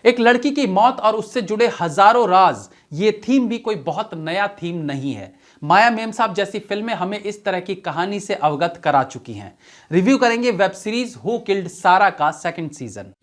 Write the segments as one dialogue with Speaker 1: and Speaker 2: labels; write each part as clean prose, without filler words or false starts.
Speaker 1: एक लड़की की मौत और उससे जुड़े हजारों राज, ये थीम भी कोई बहुत नया थीम नहीं है। माया मेमसाब जैसी फिल्में हमें इस तरह की कहानी से अवगत करा चुकी हैं। रिव्यू करेंगे वेब सीरीज हु किल्ड सारा का सेकंड सीजन।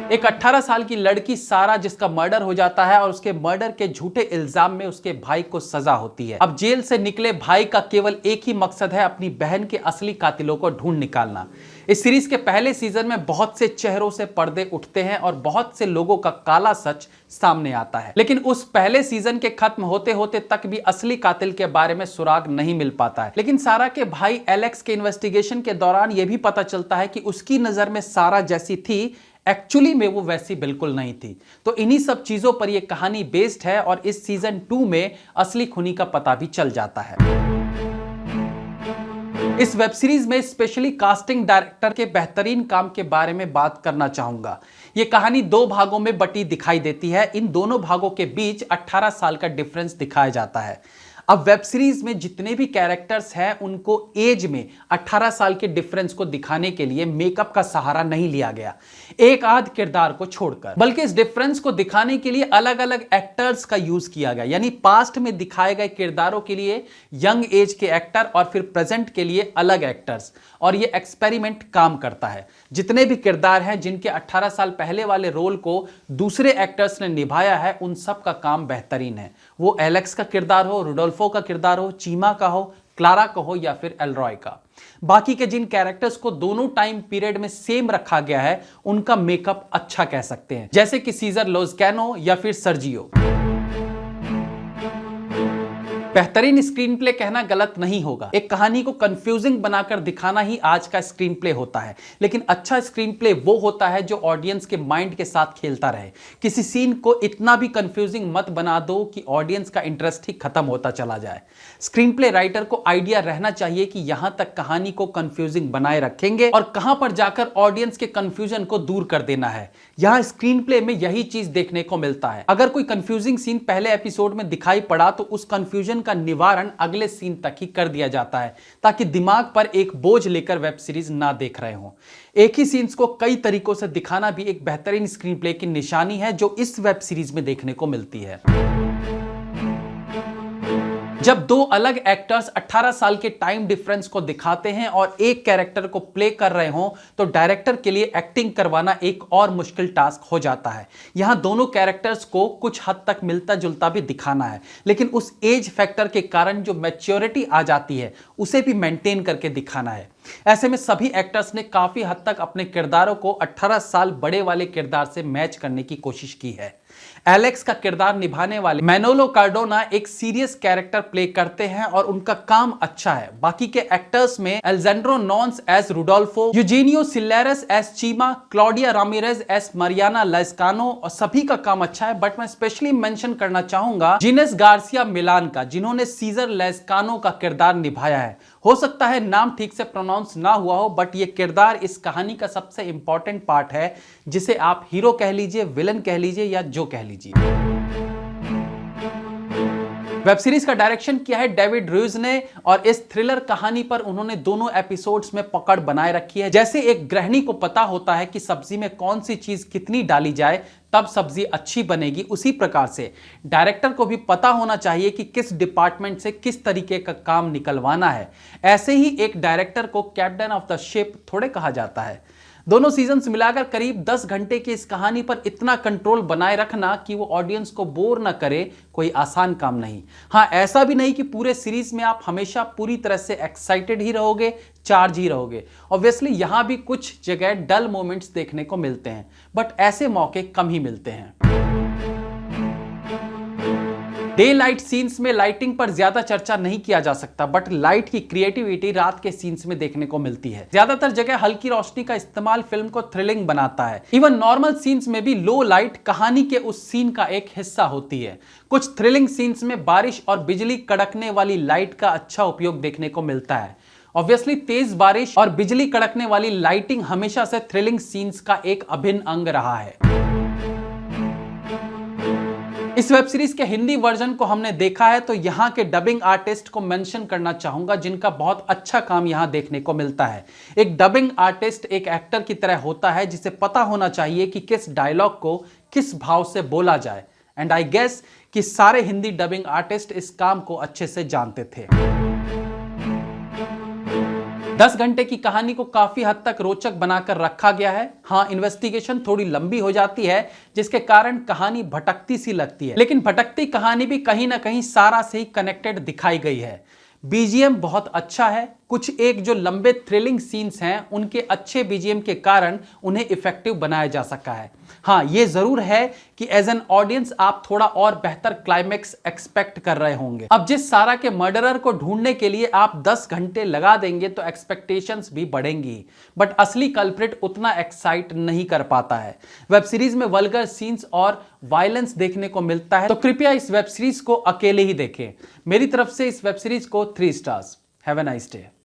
Speaker 1: एक 18 साल की लड़की सारा, जिसका मर्डर हो जाता है और उसके मर्डर के झूठे इल्जाम में उसके भाई को सजा होती है। अब जेल से निकले भाई का केवल एक ही मकसद है, अपनी बहन के असली कातिलों को ढूंढ निकालना। इस सीरीज के पहले सीजन में बहुत से चेहरों से पर्दे उठते हैं और बहुत से लोगों का काला सच सामने आता है, लेकिन उस पहले सीजन के खत्म होते होते तक भी असली कातिल के बारे में सुराग नहीं मिल पाता है। लेकिन सारा के भाई एलेक्स के इन्वेस्टिगेशन के दौरान यह भी पता चलता है कि उसकी नजर में सारा जैसी थी, एक्चुअली में वो वैसी बिल्कुल नहीं थी। तो इन्हीं सब चीजों पर यह कहानी बेस्ड है और इस सीजन 2 में असली खूनी का पता भी चल जाता है। इस वेब सीरीज में स्पेशली कास्टिंग डायरेक्टर के बेहतरीन काम के बारे में बात करना चाहूंगा। यह कहानी 2 भागों में बटी दिखाई देती है। इन दोनों भागों के बीच 18 साल का डिफरेंस दिखाया जाता है। अब वेब सीरीज में जितने भी कैरेक्टर्स हैं उनको एज में 18 साल के डिफरेंस को दिखाने के लिए मेकअप का सहारा नहीं लिया गया, एक आध किरदार को छोड़कर, बल्कि इस डिफरेंस को दिखाने के लिए अलग अलग एक्टर्स का यूज किया गया। यानी पास्ट में दिखाए गए किरदारों के लिए यंग एज के एक्टर और फिर प्रेजेंट के लिए अलग एक्टर्स, और ये एक्सपेरिमेंट काम करता है। जितने भी किरदार हैं जिनके 18 साल पहले वाले रोल को दूसरे एक्टर्स ने निभाया है, उन सब का काम बेहतरीन है। वो एलेक्स का किरदार हो, रुडोल्फो का किरदार हो, चीमा का हो, क्लारा का हो या फिर एलरॉय का। बाकी के जिन कैरेक्टर्स को दोनों टाइम पीरियड में सेम रखा गया है, उनका मेकअप अच्छा कह सकते हैं, जैसे कि सीजर लोजकैनो या फिर सर्जियो। बेहतरीन स्क्रीन प्ले कहना गलत नहीं होगा। एक कहानी को कंफ्यूजिंग बनाकर दिखाना ही आज का स्क्रीन प्ले होता है, लेकिन अच्छा स्क्रीन प्ले वो होता है जो ऑडियंस के माइंड के साथ खेलता रहे। किसी सीन को इतना भी कंफ्यूजिंग मत बना दो कि ऑडियंस का इंटरेस्ट ही खत्म होता चला जाए। स्क्रीन प्ले राइटर को आइडिया रहना चाहिए कि यहां तक कहानी को कंफ्यूजिंग बनाए रखेंगे और कहां पर जाकर ऑडियंस के कंफ्यूजन को दूर कर देना है। यहां स्क्रीन प्ले में यही चीज देखने को मिलता है। अगर कोई कंफ्यूजिंग सीन पहले एपिसोड में दिखाई पड़ा तो उस कंफ्यूजन का निवारण अगले सीन तक ही कर दिया जाता है, ताकि दिमाग पर एक बोझ लेकर वेब सीरीज ना देख रहे हो। एक ही सीन्स को कई तरीकों से दिखाना भी एक बेहतरीन स्क्रीन प्ले की निशानी है, जो इस वेब सीरीज में देखने को मिलती है। जब 2 अलग एक्टर्स 18 साल के टाइम डिफरेंस को दिखाते हैं और एक कैरेक्टर को प्ले कर रहे हो, तो डायरेक्टर के लिए एक्टिंग करवाना एक और मुश्किल टास्क हो जाता है। यहां दोनों कैरेक्टर्स को कुछ हद तक मिलता जुलता भी दिखाना है, लेकिन उस एज फैक्टर के कारण जो मैच्योरिटी आ जाती है उसे भी मेंटेन करके दिखाना है। ऐसे में सभी एक्टर्स ने काफी हद तक अपने किरदारों को 18 साल बड़े वाले किरदार से मैच करने की कोशिश की है। एलेक्स का किरदार निभाने वाले मैनोलो कार्डोना एक सीरियस कैरेक्टर प्ले करते हैं और उनका काम अच्छा है। बाकी के एक्टर्स में Alejandro Nones as Rodolfo, Eugenio Siller as Chema, Claudia Ramirez as Mariana Lescano, और सभी का काम अच्छा है। बट मैं स्पेशली मेंशन करना चाहूंगा जिनेस गार्सिया मिलान का, जिन्होंने सीजर लेस्कानो का किरदार निभाया है। हो सकता है नाम ठीक से प्रोनाउंस ना हुआ हो, बट ये किरदार इस कहानी का सबसे इंपॉर्टेंट पार्ट है, जिसे आप हीरो कह लीजिए, विलन कह लीजिए या जो कह लीजिए। वेब सीरीज का डायरेक्शन किया है डेविड रूज ने, और इस थ्रिलर कहानी पर उन्होंने दोनों एपिसोड्स में पकड़ बनाए रखी है। जैसे एक गृहिणी को पता होता है कि सब्जी में कौन सी चीज कितनी डाली जाए तब सब्जी अच्छी बनेगी, उसी प्रकार से डायरेक्टर को भी पता होना चाहिए कि किस डिपार्टमेंट से किस तरीके का काम निकलवाना है। ऐसे ही एक डायरेक्टर को कैप्टन ऑफ द शिप थोड़े कहा जाता है। दोनों सीजन्स मिलाकर करीब 10 घंटे की इस कहानी पर इतना कंट्रोल बनाए रखना कि वो ऑडियंस को बोर ना करे, कोई आसान काम नहीं। हाँ, ऐसा भी नहीं कि पूरे सीरीज में आप हमेशा पूरी तरह से एक्साइटेड ही रहोगे, चार्ज ही रहोगे। ऑब्वियसली यहां भी कुछ जगह डल मोमेंट्स देखने को मिलते हैं, बट ऐसे मौके कम ही मिलते हैं। डे लाइट सीन्स में लाइटिंग पर ज्यादा चर्चा नहीं किया जा सकता, बट लाइट की क्रिएटिविटी रात के सीन्स में देखने को मिलती है। ज्यादातर जगह हल्की रोशनी का इस्तेमाल फिल्म को थ्रिलिंग बनाता है। इवन नॉर्मल सीन्स में भी लो लाइट कहानी के उस सीन का एक हिस्सा होती है। कुछ थ्रिलिंग सीन्स में बारिश और बिजली कड़कने वाली लाइट का अच्छा उपयोग देखने को मिलता है। ऑब्वियसली तेज बारिश और बिजली कड़कने वाली लाइटिंग हमेशा से थ्रिलिंग सीन्स का एक अभिन्न अंग रहा है। इस वेब सीरीज के हिंदी वर्जन को हमने देखा है, तो यहाँ के डबिंग आर्टिस्ट को मेंशन करना चाहूंगा, जिनका बहुत अच्छा काम यहाँ देखने को मिलता है। एक डबिंग आर्टिस्ट एक एक्टर की तरह होता है, जिसे पता होना चाहिए कि किस डायलॉग को किस भाव से बोला जाए। एंड आई गेस कि सारे हिंदी डबिंग आर्टिस्ट इस काम को अच्छे से जानते थे। 10 घंटे की कहानी को काफी हद तक रोचक बनाकर रखा गया है। हाँ, इन्वेस्टिगेशन थोड़ी लंबी हो जाती है, जिसके कारण कहानी भटकती सी लगती है, लेकिन भटकती कहानी भी कहीं ना कहीं सारा से ही कनेक्टेड दिखाई गई है। बीजीएम बहुत अच्छा है। कुछ एक जो लंबे थ्रिलिंग सीन्स हैं, उनके अच्छे बीजीएम के कारण उन्हें इफेक्टिव बनाया जा सका है। हाँ, ये जरूर है कि एज एन ऑडियंस आप थोड़ा और बेहतर क्लाइमेक्स एक्सपेक्ट कर रहे होंगे। अब जिस सारा के मर्डरर को ढूंढने के लिए आप 10 घंटे लगा देंगे तो एक्सपेक्टेशंस भी बढ़ेंगी, बट असली कल्प्रिट उतना एक्साइट नहीं कर पाता है। वेब सीरीज में वल्गर सीन्स और वायलेंस देखने को मिलता है, तो कृपया इस वेब सीरीज को अकेले ही देखें। मेरी तरफ से इस वेब सीरीज को 3 stars. Have a nice day.